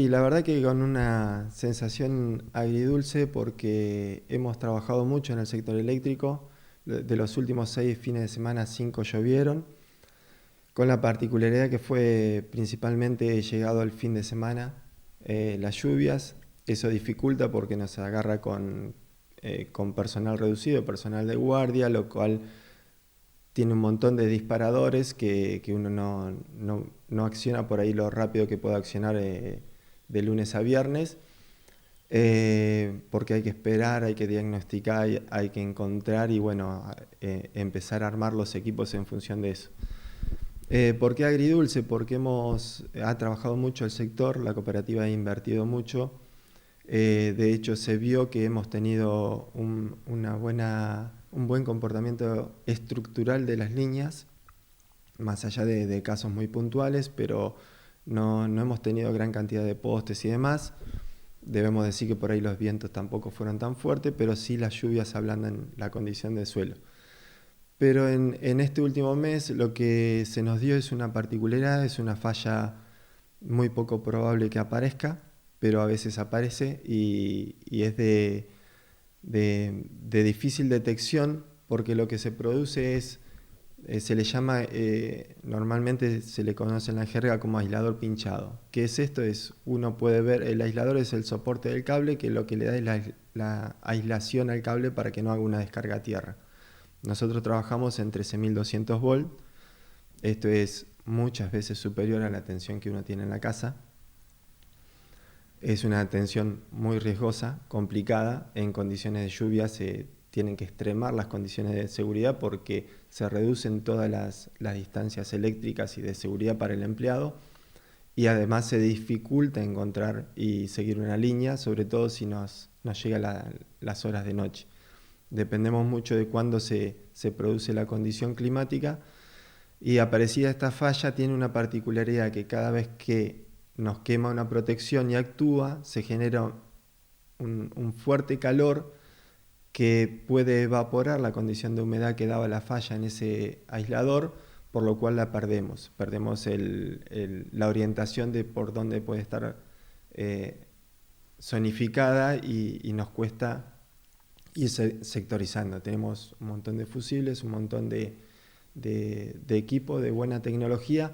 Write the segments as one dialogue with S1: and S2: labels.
S1: Y la verdad que con una sensación agridulce porque hemos trabajado mucho en el sector eléctrico. De los últimos 6 fines de semana, 5 llovieron, con la particularidad que fue principalmente llegado al fin de semana las lluvias. Eso dificulta porque nos agarra con personal reducido, personal de guardia, lo cual tiene un montón de disparadores que uno no acciona por ahí lo rápido que puede accionar de lunes a viernes, porque hay que esperar, hay que diagnosticar, hay que encontrar y bueno, empezar a armar los equipos en función de eso. ¿Por qué agridulce? Porque ha trabajado mucho el sector, la cooperativa ha invertido mucho. De hecho, se vio que hemos tenido un buen comportamiento estructural de las líneas, más allá de casos muy puntuales, pero no hemos tenido gran cantidad de postes y demás. Debemos decir que por ahí los vientos tampoco fueron tan fuertes, pero sí las lluvias ablandan la condición del suelo. Pero en este último mes lo que se nos dio es una particularidad, es una falla muy poco probable que aparezca, pero a veces aparece y es de difícil detección porque lo que se produce se le llama, normalmente se le conoce en la jerga como aislador pinchado. ¿Qué es esto? Uno puede ver, el aislador es el soporte del cable que lo que le da es la aislación al cable para que no haga una descarga a tierra. Nosotros trabajamos en 13.200 volts, esto es muchas veces superior a la tensión que uno tiene en la casa. Es una tensión muy riesgosa, complicada. En condiciones de lluvia se tienen que extremar las condiciones de seguridad porque se reducen todas las distancias eléctricas y de seguridad para el empleado y además se dificulta encontrar y seguir una línea, sobre todo si nos llega las horas de noche. Dependemos mucho de cuándo se produce la condición climática y aparecida esta falla tiene una particularidad que cada vez que nos quema una protección y actúa, se genera un fuerte calor que puede evaporar la condición de humedad que daba la falla en ese aislador, por lo cual la perdemos. Perdemos la orientación de por dónde puede estar zonificada y nos cuesta ir sectorizando. Tenemos un montón de fusibles, un montón de equipo de buena tecnología,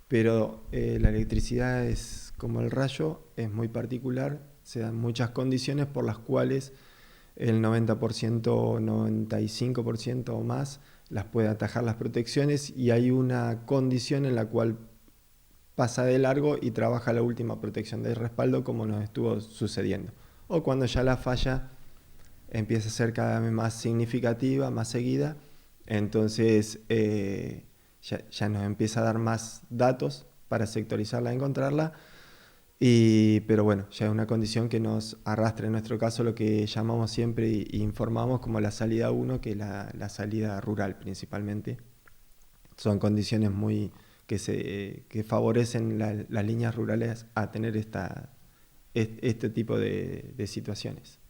S1: pero la electricidad es como el rayo, es muy particular, se dan muchas condiciones por las cuales el 90%, 95% o más las puede atajar las protecciones y hay una condición en la cual pasa de largo y trabaja la última protección de respaldo como nos estuvo sucediendo. O cuando ya la falla empieza a ser cada vez más significativa, más seguida, entonces ya nos empieza a dar más datos para sectorizarla, encontrarla, pero bueno, ya es una condición que nos arrastra en nuestro caso lo que llamamos siempre y informamos como la salida 1, que es la salida rural principalmente. Son condiciones que favorecen las líneas rurales a tener este tipo de situaciones.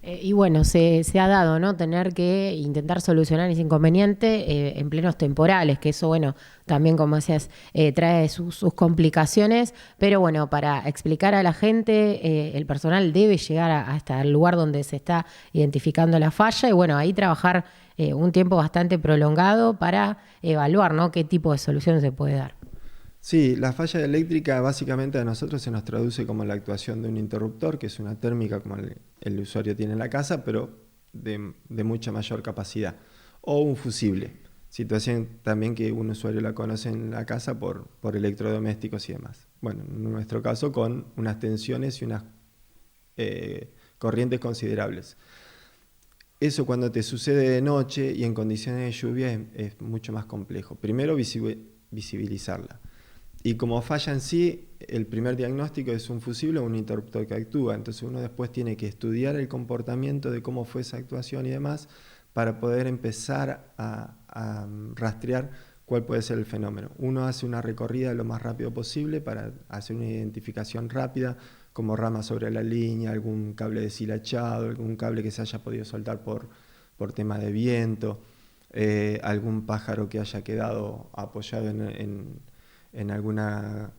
S2: Y bueno, se ha dado, ¿no? Tener que intentar solucionar ese inconveniente en plenos temporales, que eso, bueno, también, como decías, trae sus complicaciones. Pero bueno, para explicar a la gente, el personal debe llegar hasta el lugar donde se está identificando la falla y bueno, ahí trabajar un tiempo bastante prolongado para evaluar, ¿no? Qué tipo de solución se puede dar.
S1: Sí, la falla eléctrica básicamente a nosotros se nos traduce como la actuación de un interruptor, que es una térmica como el usuario tiene en la casa, pero de mucha mayor capacidad. O un fusible, situación también que un usuario la conoce en la casa por electrodomésticos y demás. Bueno, en nuestro caso con unas tensiones y unas corrientes considerables. Eso cuando te sucede de noche y en condiciones de lluvia es mucho más complejo. Primero visibilizarla. Y como falla en sí, el primer diagnóstico es un fusible o un interruptor que actúa. Entonces uno después tiene que estudiar el comportamiento de cómo fue esa actuación y demás para poder empezar a rastrear cuál puede ser el fenómeno. Uno hace una recorrida lo más rápido posible para hacer una identificación rápida, como ramas sobre la línea, algún cable deshilachado, algún cable que se haya podido soltar por tema de viento, algún pájaro que haya quedado apoyado en alguna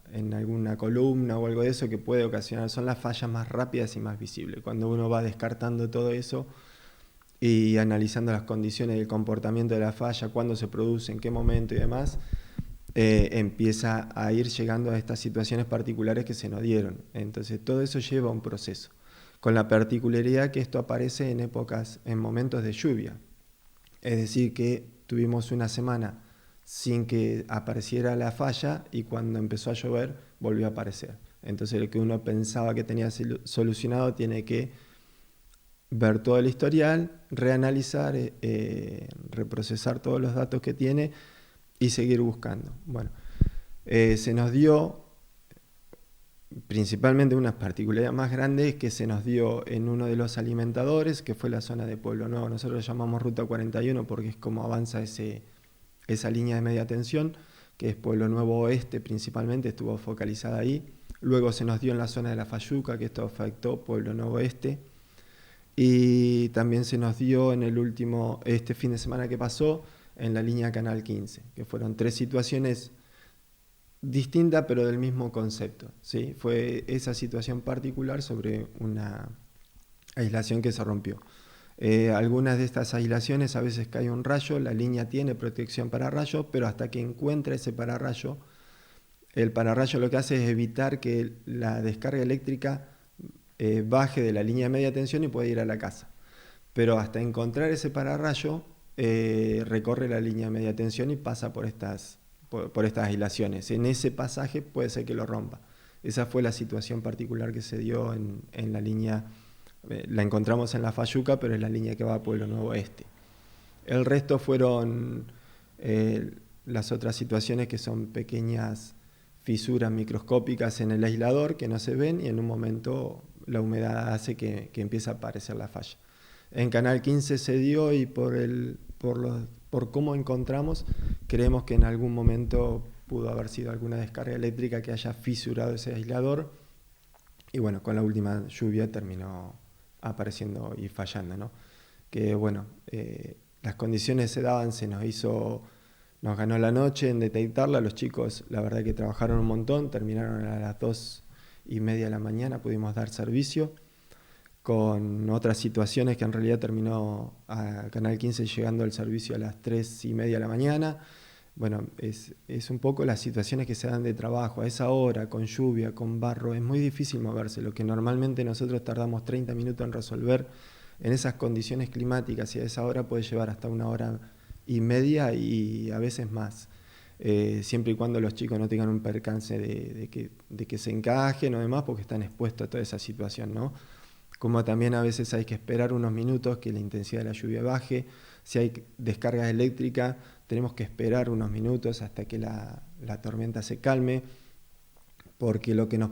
S1: columna o algo de eso que puede ocasionar, son las fallas más rápidas y más visibles. Cuando uno va descartando todo eso y analizando las condiciones del comportamiento de la falla, cuándo se produce, en qué momento y demás, empieza a ir llegando a estas situaciones particulares que se nos dieron. Entonces todo eso lleva un proceso, con la particularidad que esto aparece en momentos de lluvia. Es decir, que tuvimos una semana sin que apareciera la falla y cuando empezó a llover volvió a aparecer. Entonces lo que uno pensaba que tenía solucionado tiene que ver todo el historial, reanalizar, reprocesar todos los datos que tiene y seguir buscando. Bueno, se nos dio principalmente una particularidad más grande que se nos dio en uno de los alimentadores, que fue la zona de Pueblo Nuevo. Nosotros lo llamamos Ruta 41 porque es como avanza esa línea de media tensión, que es Pueblo Nuevo Oeste principalmente, estuvo focalizada ahí. Luego se nos dio en la zona de La Fayuca, que esto afectó Pueblo Nuevo Este. Y también se nos dio en este fin de semana que pasó, en la línea Canal 15, que fueron 3 situaciones distinta pero del mismo concepto, ¿sí? Fue esa situación particular sobre una aislación que se rompió. Algunas de estas aislaciones a veces cae un rayo, la línea tiene protección para rayos, pero hasta que encuentra ese pararrayo, el pararrayo lo que hace es evitar que la descarga eléctrica baje de la línea de media tensión y pueda ir a la casa. Pero hasta encontrar ese pararrayo, recorre la línea de media tensión y pasa por estas aislaciones. En ese pasaje puede ser que lo rompa. Esa fue la situación particular que se dio en la línea, la encontramos en La Fayuca, pero es la línea que va a Pueblo Nuevo Este. El resto fueron las otras situaciones que son pequeñas fisuras microscópicas en el aislador que no se ven y en un momento la humedad hace que empiece a aparecer la falla. En Canal 15 se dio y por cómo encontramos, creemos que en algún momento pudo haber sido alguna descarga eléctrica que haya fisurado ese aislador y bueno, con la última lluvia terminó apareciendo y fallando, ¿no? Que bueno, las condiciones se daban, nos ganó la noche en detectarla, los chicos la verdad que trabajaron un montón, terminaron a las 2:30 de la mañana, pudimos dar servicio, con otras situaciones que en realidad terminó a Canal 15 llegando el servicio a las 3:30 de la mañana. Bueno, es un poco las situaciones que se dan de trabajo. A esa hora, con lluvia, con barro, es muy difícil moverse. Lo que normalmente nosotros tardamos 30 minutos en resolver, en esas condiciones climáticas y a esa hora puede llevar hasta 1:30 y a veces más. Siempre y cuando los chicos no tengan un percance de que se encajen o demás, porque están expuestos a toda esa situación, ¿no? Como también a veces hay que esperar unos minutos que la intensidad de la lluvia baje. Si hay descargas eléctricas, tenemos que esperar unos minutos hasta que la tormenta se calme, porque lo que nos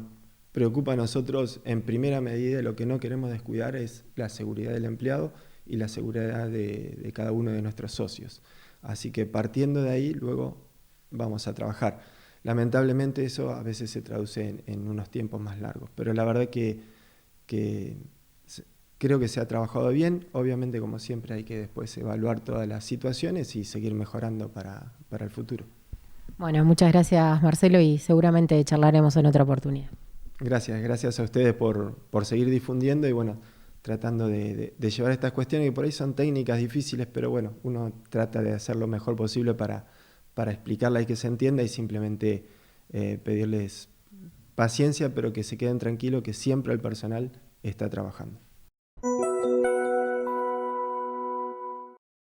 S1: preocupa a nosotros en primera medida, lo que no queremos descuidar es la seguridad del empleado y la seguridad de cada uno de nuestros socios. Así que partiendo de ahí, luego vamos a trabajar. Lamentablemente eso a veces se traduce en unos tiempos más largos, pero la verdad que creo que se ha trabajado bien. Obviamente, como siempre, hay que después evaluar todas las situaciones y seguir mejorando para el futuro.
S2: Bueno, muchas gracias, Marcelo, y seguramente charlaremos en otra oportunidad.
S1: Gracias a ustedes por seguir difundiendo y bueno, tratando de llevar estas cuestiones que por ahí son técnicas difíciles, pero bueno, uno trata de hacer lo mejor posible para explicarla y que se entienda y simplemente pedirles paciencia, pero que se queden tranquilos que siempre el personal está trabajando.